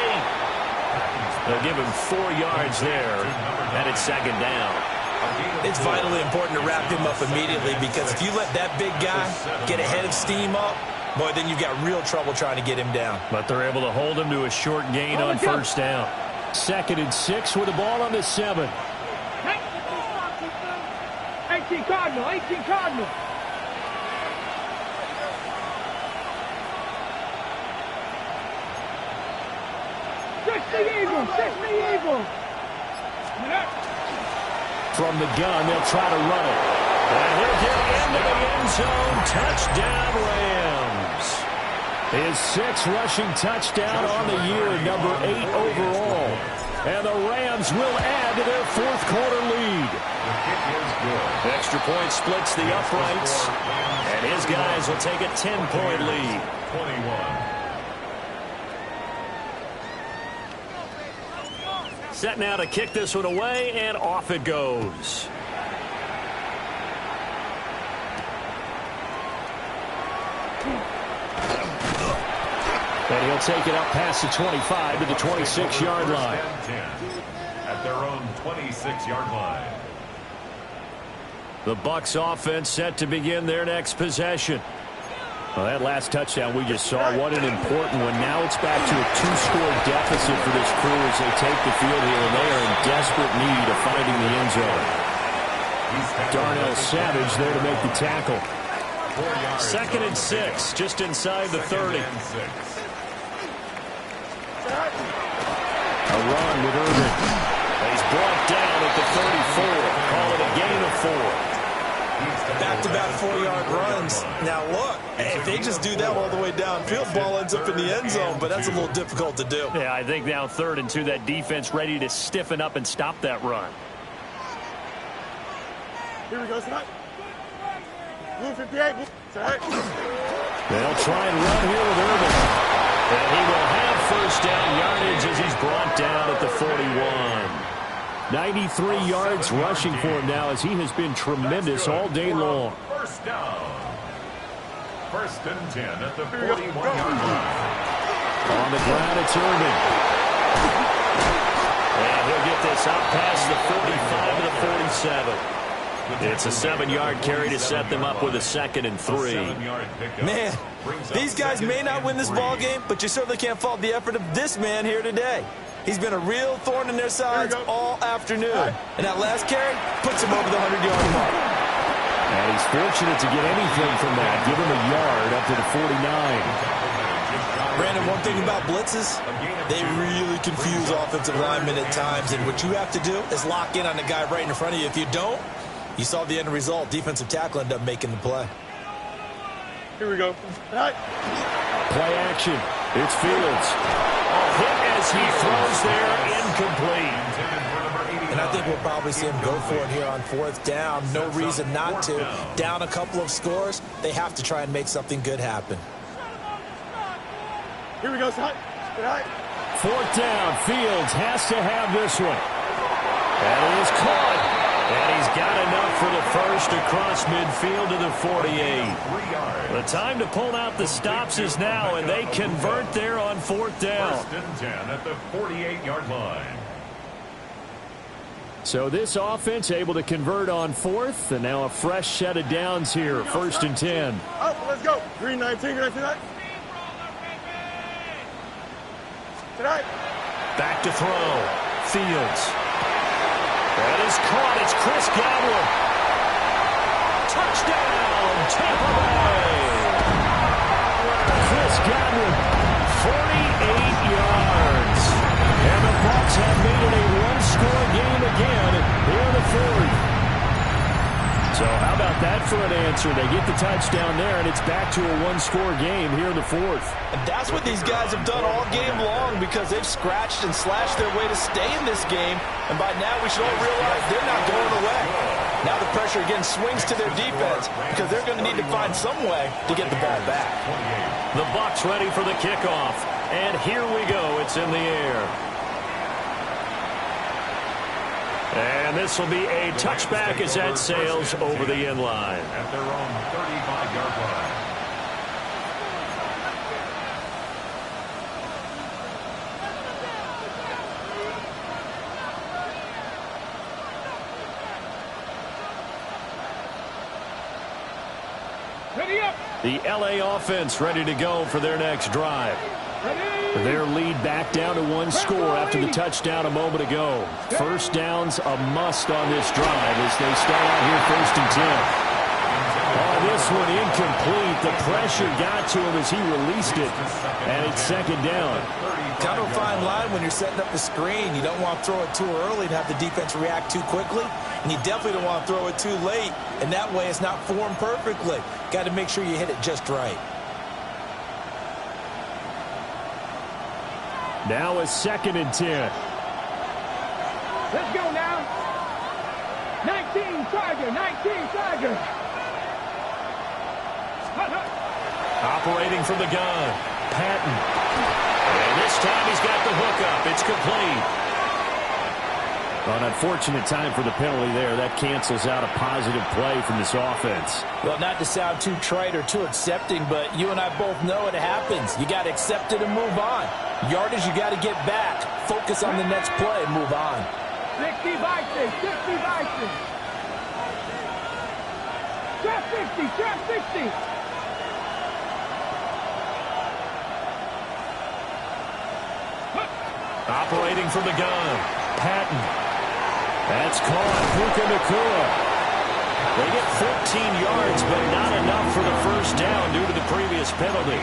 They'll give him 4 yards there, and it's 2nd down. It's vitally important to wrap him up immediately, because if you let that big guy get ahead of steam up, boy, then you've got real trouble trying to get him down. But they're able to hold him to a short gain on 1st down. 2nd and 6 with the ball on the 7. 18 Cardinal. 18 Cardinal. From the gun, they'll try to run it. And he'll get into the end zone. Touchdown, Rams. His 6th rushing touchdown on the year, number 8 overall. And the Rams will add to their 4th quarter lead. Extra point splits the uprights. And his guys will take a 10-point lead. 21. Set now to kick this one away, and off it goes. And he'll take it up past the 25 to the 26-yard line. At their own 26-yard line. The Bucs offense set to begin their next possession. Well, that last touchdown we just saw, what an important one. Now it's back to a 2-score deficit for this crew as they take the field here, and they are in desperate need of finding the end zone. Darnell Savage there to make the tackle. 2nd and 6, just inside the 30. A run with Irvin. He's brought down at the 34. Call it a gain of 4. Back-to-back 4-yard runs. Now, look, if they just do that all the way downfield, ball ends up in the end zone, but that's a little difficult to do. Yeah, I think now 3rd and 2, that defense ready to stiffen up and stop that run. Here we go, tonight. Blue 58. Tonight. They'll try and run here with Irvin. And he will have first down yardage as he's brought down at the 41. 93 yards rushing for him now as he has been tremendous all day long. First down. 1st and 10 at the 41-yard line. On the ground, it's Irvin. And he'll get this out past the 45 to the 47. It's a 7-yard carry to set them up with a 2nd and 3. Man, these guys may not win this ball game, but you certainly can't fault the effort of this man here today. He's been a real thorn in their sides all afternoon. And that last carry puts him over the 100-yard mark. And he's fortunate to get anything from that. Give him a yard up to the 49. Brandon, one thing about blitzes, they really confuse offensive linemen at times. And what you have to do is lock in on the guy right in front of you. If you don't, you saw the end result. Defensive tackle ended up making the play. Here we go. Right. Play action. It's Fields. A hit as he throws there, incomplete. And I think we'll probably see him go for it here on 4th down. No reason not to. Down a couple of scores, they have to try and make something good happen. Here we go, son. Right. 4th down. Fields has to have this one. And it is caught. And he's got enough for the first across midfield to the 48. The time to pull out the stops is now, and they convert there on 4th down. 1st and 10 at the 48-yard line. So this offense able to convert on 4th, and now a fresh set of downs here. 1st and 10. Up, let's go. Green 19, green tonight. Tonight. Back to throw. Fields. That is caught. It's Chris Godwin. Touchdown, Tampa Bay. Chris Godwin, 48 yards. And the Bucs have made it a one-score game again here in the 4th. So how about that for an answer? They get the touchdown there, and it's back to a one-score game here in the 4th. And that's what these guys have done all game long because they've scratched and slashed their way to stay in this game. And by now we should all realize they're not going away. Now the pressure again swings to their defense because they're going to need to find some way to get the ball back. The Bucs ready for the kickoff. And here we go. It's in the air. And this will be a touchback as that sails over the end line. At their own 35-yard line. Ready up. The LA offense ready to go for their next drive. Their lead back down to one score after the touchdown a moment ago. First down's a must on this drive as they start out here 1st and 10. Oh, this one incomplete. The pressure got to him as he released it, and it's 2nd down. Kind of a fine line when you're setting up the screen. You don't want to throw it too early and have the defense react too quickly, and you definitely don't want to throw it too late, and that way it's not formed perfectly. Got to make sure you hit it just right. Now a 2nd and 10. Let's go now. 19 Tiger, 19 Tiger. Operating from the gun. Patton. And this time he's got the hookup. It's complete. An unfortunate time for the penalty there. That cancels out a positive play from this offense. Well, not to sound too trite or too accepting, but you and I both know it happens. You got to accept it and move on. Yardage, you got to get back. Focus on the next play and move on. 60 Vikings, 60 Vikings. Trap 60, trap 60. Operating from the gun. Patton. That's caught. Puka Nacua. They get 14 yards, but not enough for the first down due to the previous penalty.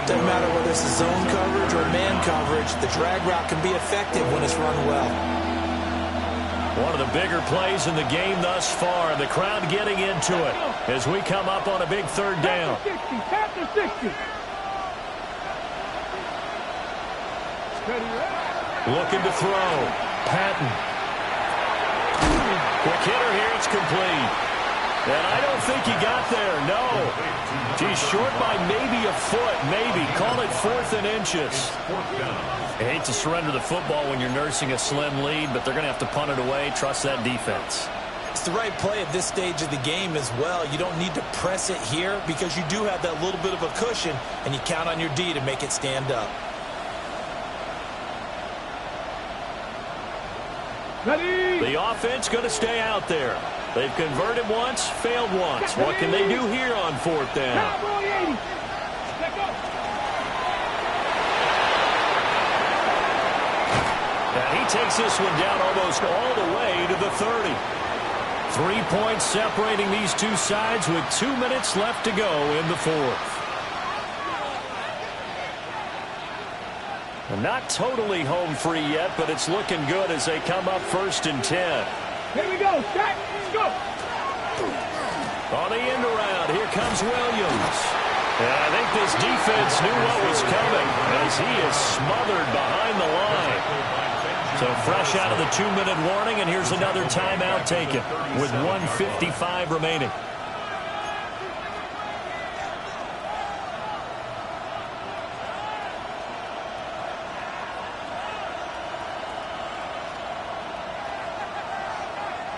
Doesn't matter whether it's a zone coverage or man coverage, the drag route can be effective when it's run well. One of the bigger plays in the game thus far, and the crowd getting into it as we come up on a big third down. Tap to 60. Looking to throw. Patton. Quick hitter here. It's complete. And I don't think he got there. No. He's short by maybe a foot. Maybe. Call it 4th and inches. I hate to surrender the football when you're nursing a slim lead, but they're going to have to punt it away. Trust that defense. It's the right play at this stage of the game as well. You don't need to press it here because you do have that little bit of a cushion, and you count on your D to make it stand up. Ready. The offense going to stay out there. They've converted once, failed once. What can they do here on 4th down? Cowboy 80. Let go. And he takes this one down almost all the way to the 30. 3 points separating these two sides with 2 minutes left to go in the 4th. Not totally home free yet, but it's looking good as they come up 1st and 10. Here we go. Start. Go. On the end around, here comes Williams. And I think this defense knew what was coming as he is smothered behind the line. So fresh out of the 2-minute warning, and here's another timeout taken with 1:55 remaining.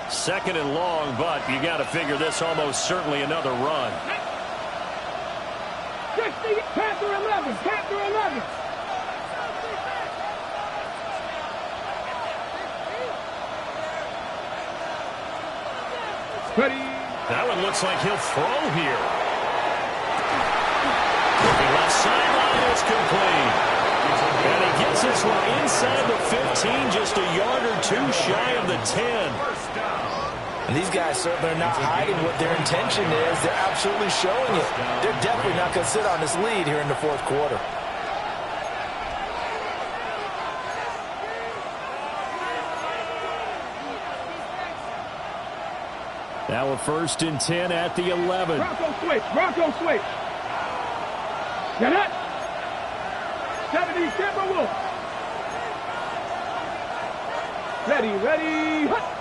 Second and long, but you got to figure this almost certainly another run. 60, Panther 11, Panther 11. Ready. That one looks like he'll throw here. The left sideline is complete. And he gets this one inside the 15, just a yard or two shy of the 10. And these guys certainly are not hiding what their intention is. They're absolutely showing it. They're definitely not going to sit on this lead here in the 4th quarter. Now a 1st and 10 at the 11. Bronco switch. Bronco switch. Get it. 70 Timberwolves. Ready, ready. Hut.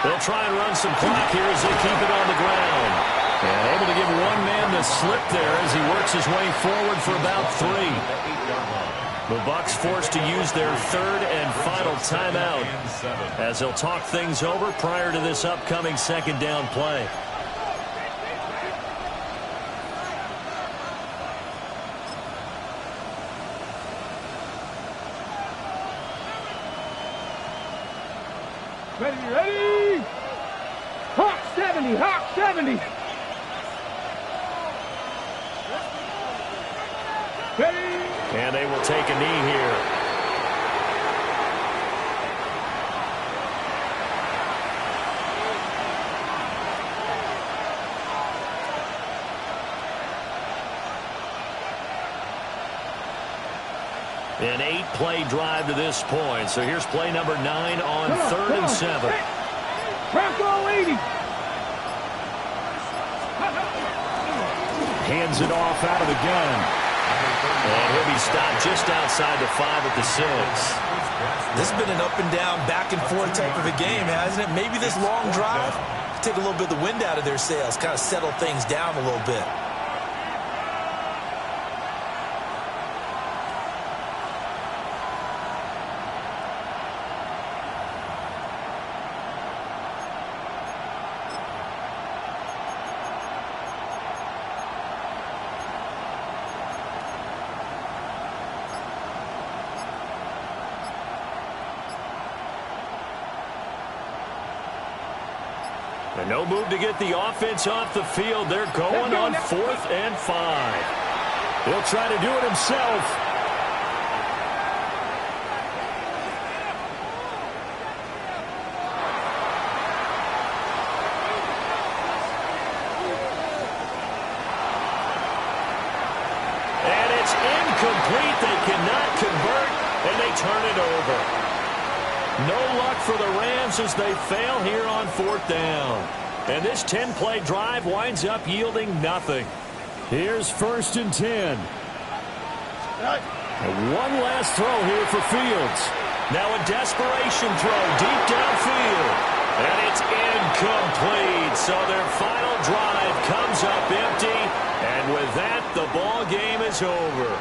They'll try and run some clock here as they keep it on the ground. And able to give one man the slip there as he works his way forward for about 3. The Bucs forced to use their 3rd and final timeout as they'll talk things over prior to this upcoming 2nd down play. Ready, ready. Hawk 70, Hawk 70. Ready. And they will take a knee here. An 8-play drive to this point. So here's play number 9 on 3rd and 7. Bronco 80. Hands it off out of the gun. And he'll be stopped just outside the 5 at the 6. This has been an up and down, back and forth type of a game, hasn't it? Maybe this long drive, take a little bit of the wind out of their sails, kind of settle things down a little bit. And no move to get the offense off the field. They're going on 4th and 5. He'll try to do it himself. No luck for the Rams as they fail here on 4th down. And this 10-play drive winds up yielding nothing. Here's 1st and 10. One last throw here for Fields. Now a desperation throw deep downfield. And it's incomplete. So their final drive comes up empty. And with that, the ball game is over.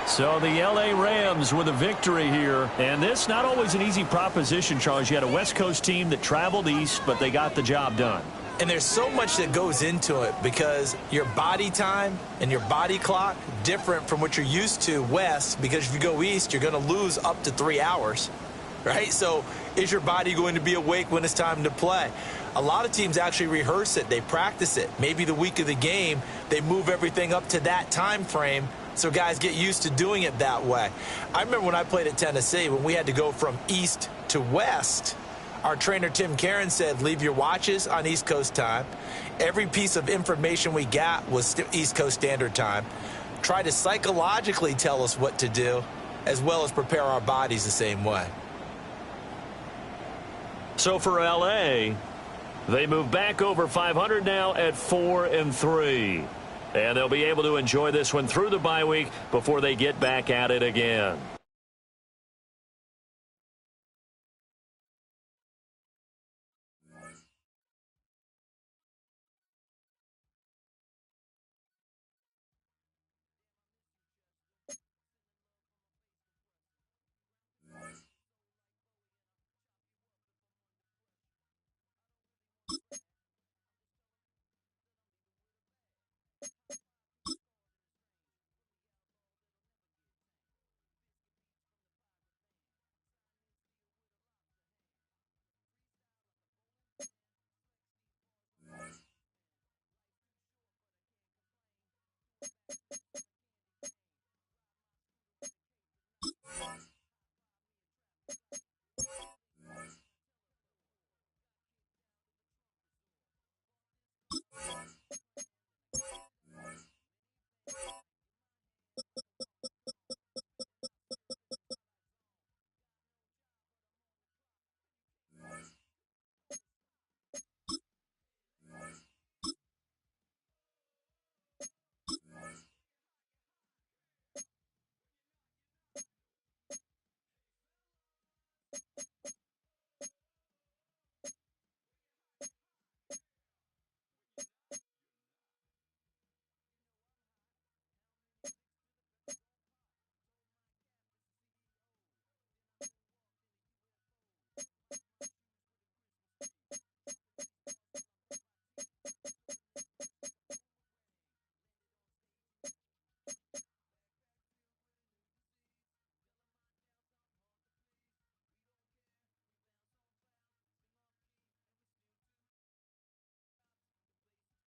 So the L.A. Rams with a victory here. And this not always an easy proposition, Charles. You had a West Coast team that traveled east, but they got the job done. And there's so much that goes into it because your body time and your body clock different from what you're used to west, because if you go east, you're going to lose up to 3 hours, right? So is your body going to be awake when it's time to play? A lot of teams actually rehearse it. They practice it. Maybe the week of the game, they move everything up to that time frame so guys get used to doing it that way. I remember when I played at Tennessee, when we had to go from east to west, our trainer, Tim Karen, said, leave your watches on East Coast time. Every piece of information we got was East Coast Standard Time. Try to psychologically tell us what to do, as well as prepare our bodies the same way. So for L.A., they move back over 500 now at 4-3. And they'll be able to enjoy this one through the bye week before they get back at it again.